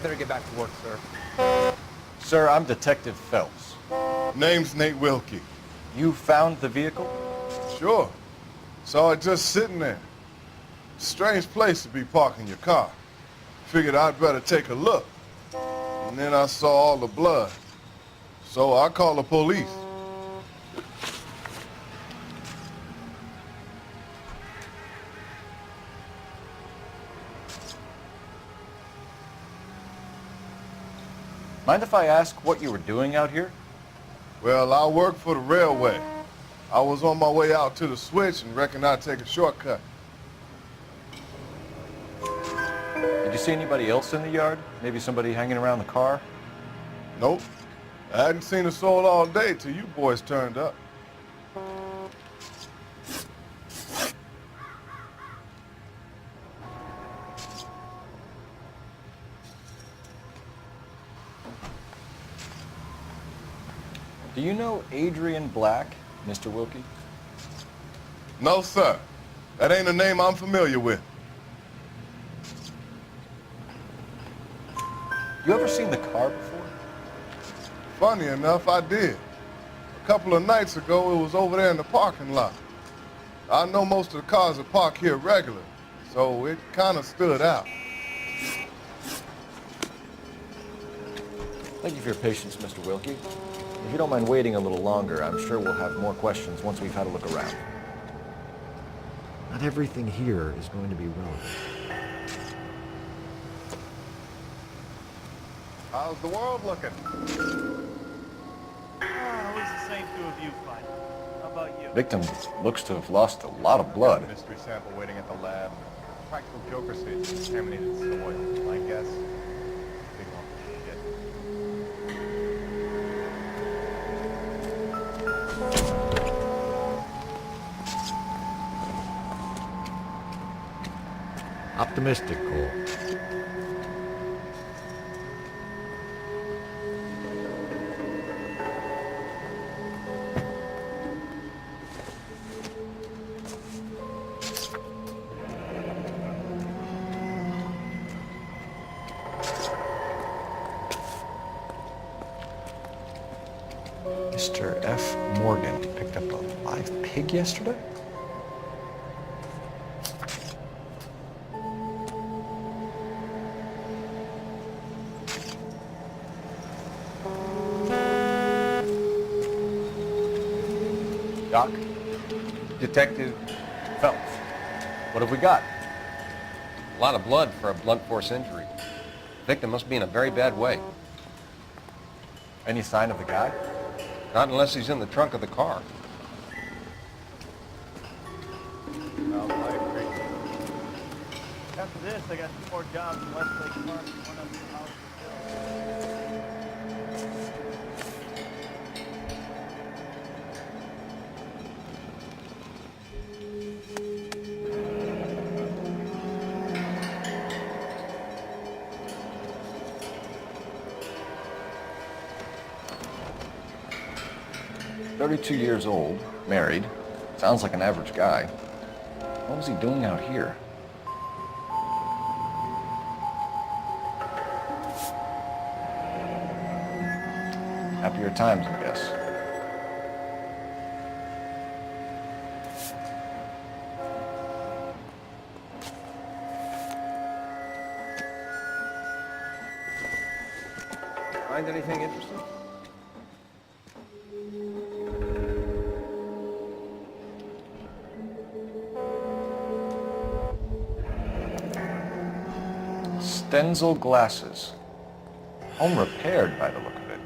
better get back to work, sir. Sir, I'm Detective Phelps. Name's Nate Wilkie. You found the vehicle? Sure. Saw it just sitting there. Strange place to be parking your car. Figured I'd better take a look. And then I saw all the blood. So I called the police. Mind if I ask what you were doing out here? Well, I work for the railway. I was on my way out to the switch and reckoned I'd take a shortcut. Did you see anybody else in the yard? Maybe somebody hanging around the car? Nope. I hadn't seen a soul all day till you boys turned up. Do you know Adrian Black, Mr. Wilkie? No, sir. That ain't a name I'm familiar with. You ever seen the car before? Funny enough, I did. A couple of nights ago, it was over there in the parking lot. I know most of the cars are parked here regularly, so it kind of stood out. Thank you for your patience, Mr. Wilkie. If you don't mind waiting a little longer, I'm sure we'll have more questions once we've had a look around. Not everything here is going to be relevant. How's the world looking? Always the same two of you fighting. How about you? Victim looks to have lost a lot of blood. Mystery sample waiting at the lab. Practical joker states contaminated soil. My guess, big lump of shit. Optimistic, Cole. Mr. F. Morgan picked up a live pig yesterday? Doc? Detective Phelps. What have we got? A lot of blood for a blunt force injury. Victim must be in a very bad way. Any sign of the guy? Not unless he's in the trunk of the car. Well, I agree. After this, I got 2 more jobs in Westlake Park and 1 up in Hollywood. $32 years old, married. Sounds like an average guy. What was he doing out here? Happier times, I guess. Find anything interesting? Stenzel glasses. Home repaired by the look of it.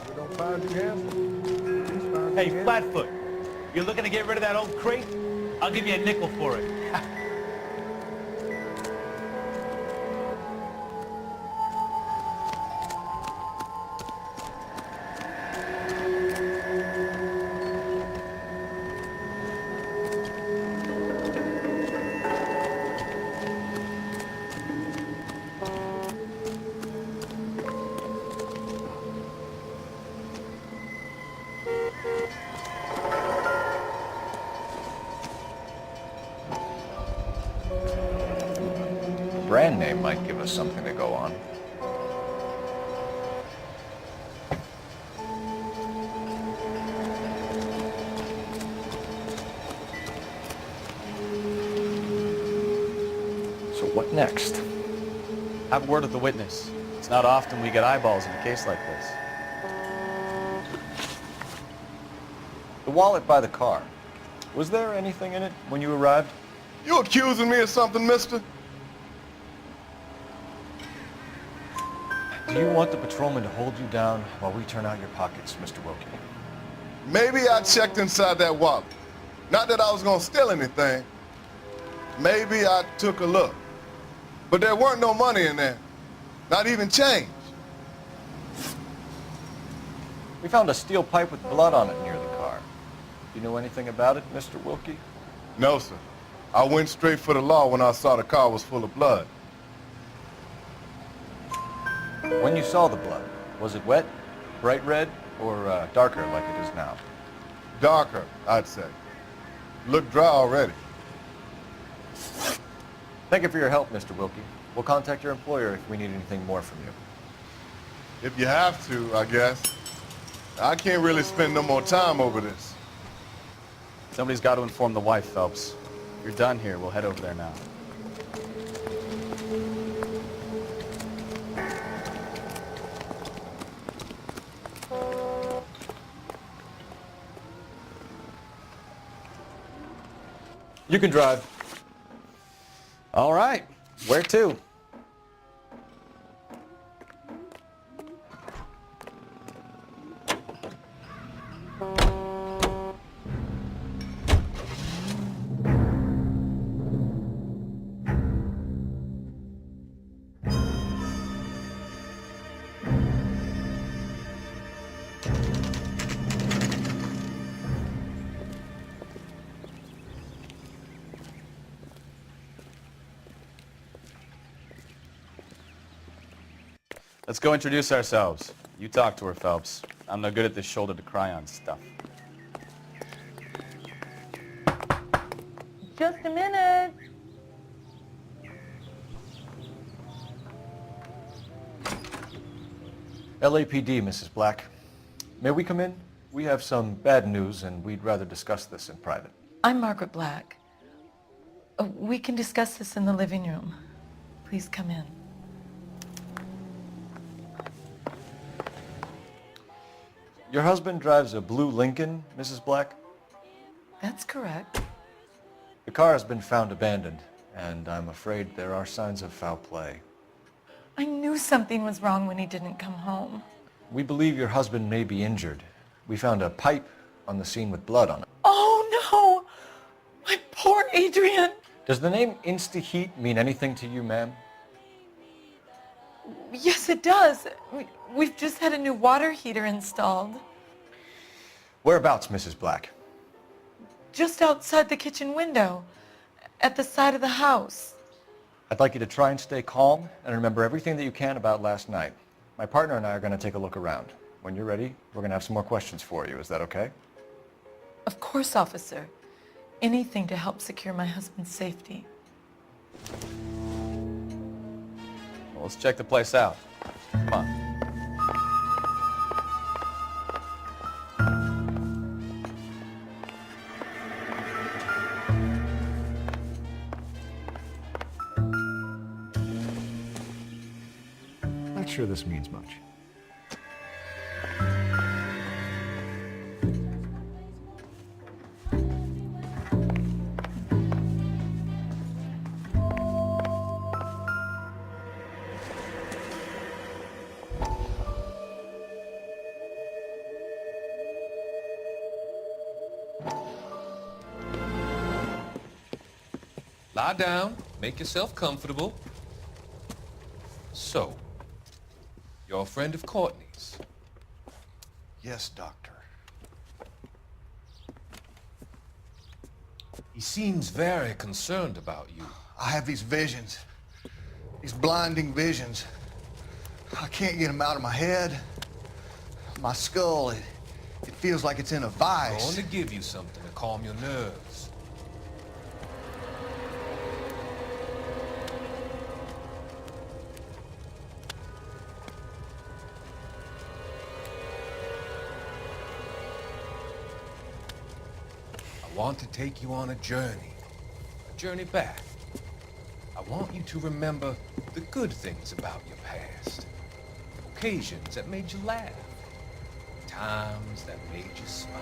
We don't find you again? Hey, Flatfoot, you're looking to get rid of that old crate? I'll give you a nickel for it. brand name might give us something to go on. So what next? Have a word with the witness. It's not often we get eyeballs in a case like this. The wallet by the car. Was there anything in it when you arrived? You accusing me of something, mister? Do you want the patrolman to hold you down while we turn out your pockets, Mr. Wilkie? Maybe I checked inside that wallet. Not that I was gonna steal anything. Maybe I took a look. But there weren't no money in there. Not even change. We found a steel pipe with blood on it near the car. Do you know anything about it, Mr. Wilkie? No, sir. I went straight for the law when I saw the car was full of blood. When you saw the blood, was it wet, bright red, or darker like it is now? Darker, I'd say. Looked dry already. Thank you for your help, Mr. Wilkie. We'll contact your employer if we need anything more from you. If you have to, I guess. I can't really spend no more time over this. Somebody's got to inform the wife, Phelps. If you're done here, we'll head over there now. You can drive. All right. Where to? Let's go introduce ourselves. You talk to her, Phelps. I'm no good at this shoulder to cry on stuff. Just a minute. LAPD, Mrs. Black. May we come in? We have some bad news, and we'd rather discuss this in private. I'm Margaret Black. We can discuss this in the living room. Please come in. Your husband drives a blue Lincoln, Mrs. Black? That's correct. The car has been found abandoned, and I'm afraid there are signs of foul play. I knew something was wrong when he didn't come home. We believe your husband may be injured. We found a pipe on the scene with blood on it. Oh no! My poor Adrian! Does the name Insta-Heat mean anything to you, ma'am? Yes, it does. We've just had a new water heater installed. Whereabouts, Mrs. Black? Just outside the kitchen window, at the side of the house. I'd like you to try and stay calm and remember everything that you can about last night. My partner and I are going to take a look around. When you're ready, we're going to have some more questions for you. Is that okay? Of course, officer. Anything to help secure my husband's safety. Well, let's check the place out. Come on. Not sure this means much. Lie down, make yourself comfortable. So, you're a friend of Courtney's? Yes, Doctor. He seems very concerned about you. I have these visions, these blinding visions. I can't get them out of my head. My skull, it feels like it's in a I vice. want to give you something to calm your nerves. want to take you on a journey back. I want you to remember the good things about your past, occasions that made you laugh, times that made you smile.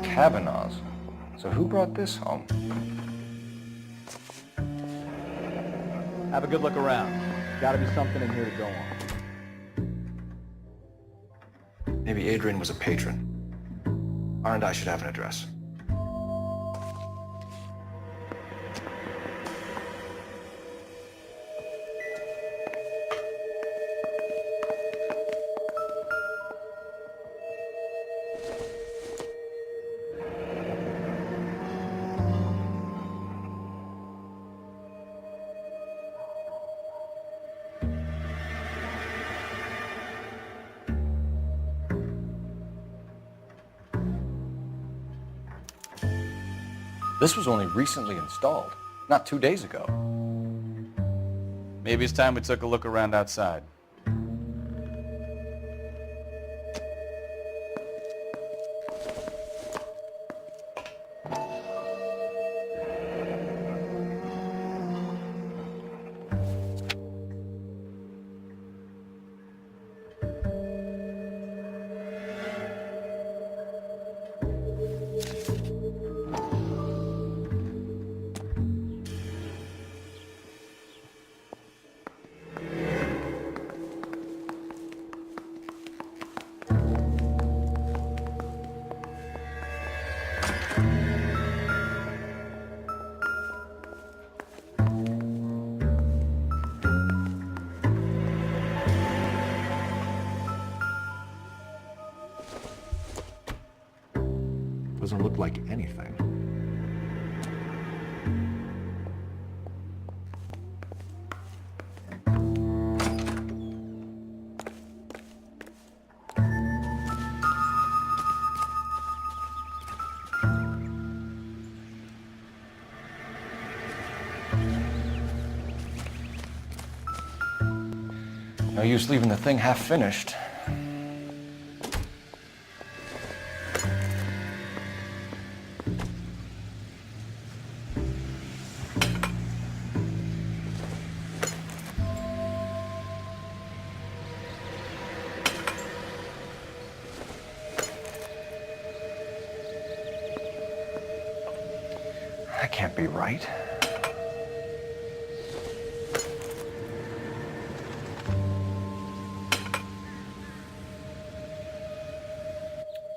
Kavanaugh's. So who brought this home? Have a good look around. Gotta be something in here to go on. Maybe Adrian was a patron. R&I should have an address. This was only recently installed, not 2 days ago. Maybe it's time we took a look around outside. Doesn't look like anything. No use leaving the thing half finished. That can't be right.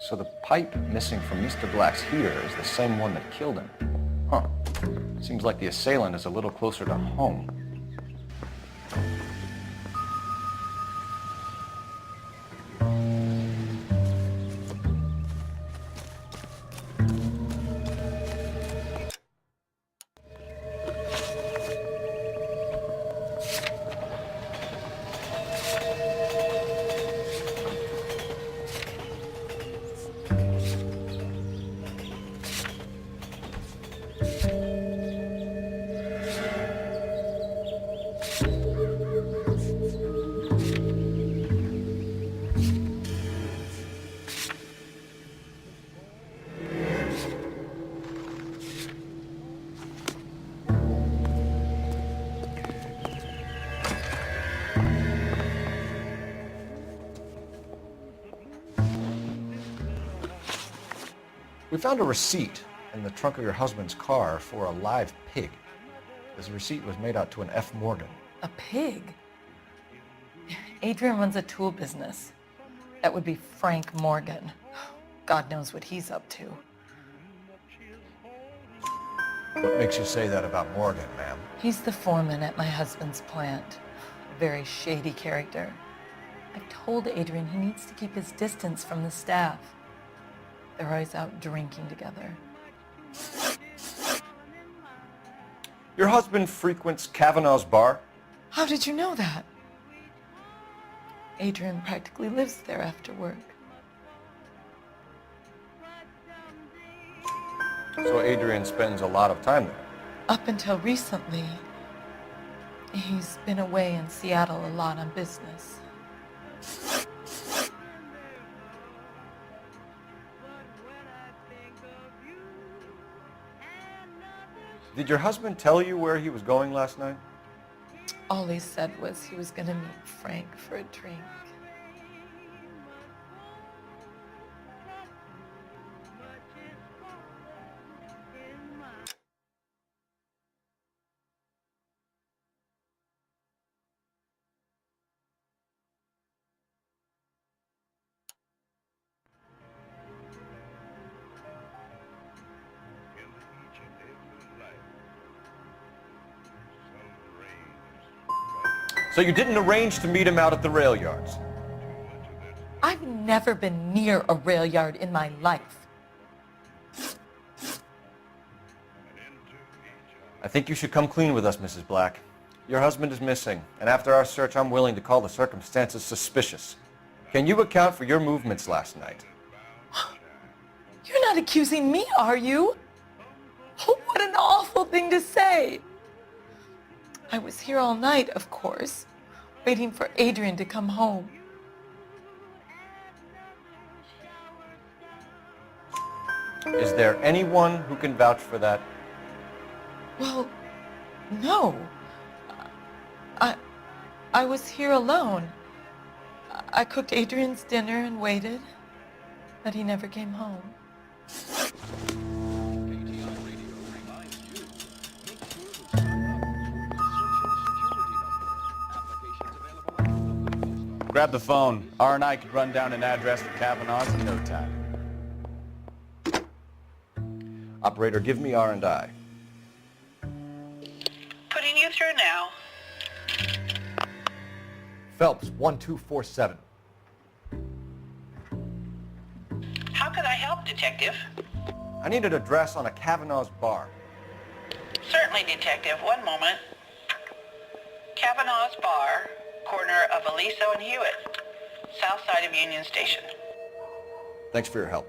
So the pipe missing from Mr. Black's heater is the same one that killed him. Huh. Seems like the assailant is a little closer to home. We found a receipt in the trunk of your husband's car for a live pig. This receipt was made out to an F. Morgan. A pig? Adrian runs a tool business. That would be Frank Morgan. God knows what he's up to. What makes you say that about Morgan, ma'am? He's the foreman at my husband's plant. A very shady character. I've told Adrian he needs to keep his distance from the staff. They're always out drinking together. Your husband frequents Kavanaugh's bar? How did you know that? Adrian practically lives there after work. So Adrian spends a lot of time there. Up until recently, he's been away in Seattle a lot on business. Did your husband tell you where he was going last night? All he said was he was going to meet Frank for a drink. So you didn't arrange to meet him out at the rail yards? I've never been near a rail yard in my life. I think you should come clean with us, Mrs. Black. Your husband is missing, and after our search, I'm willing to call the circumstances suspicious. Can you account for your movements last night? You're not accusing me, are you? Oh, what an awful thing to say. I was here all night, of course, waiting for Adrian to come home. Is there anyone who can vouch for that? Well, no. I was here alone. I cooked Adrian's dinner and waited, but he never came home. Grab the phone. R&I could run down an address for Kavanaugh's in no time. Operator, give me R&I. Putting you through now. Phelps, 1247. How could I help, Detective? I need an address on a Kavanaugh's bar. Certainly, Detective. One moment. Kavanaugh's Bar, corner of Aliso and Hewitt, south side of Union Station. Thanks for your help.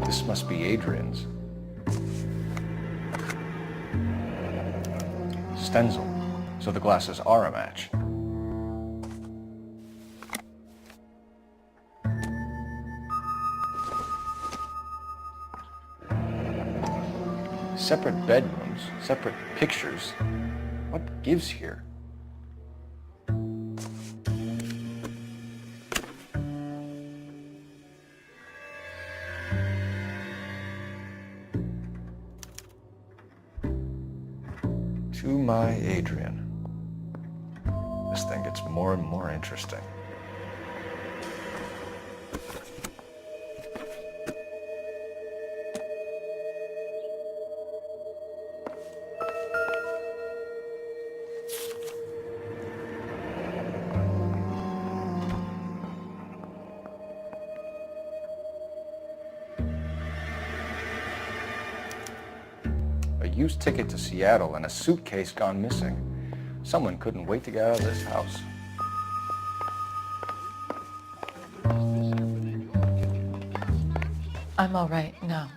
This must be Adrian's. Stenzel. So the glasses are a match. Separate bedrooms, separate pictures. What gives here? To my Adrian. This thing gets more and more interesting. A used ticket to Seattle and a suitcase gone missing. Someone couldn't wait to get out of this house. I'm all right now.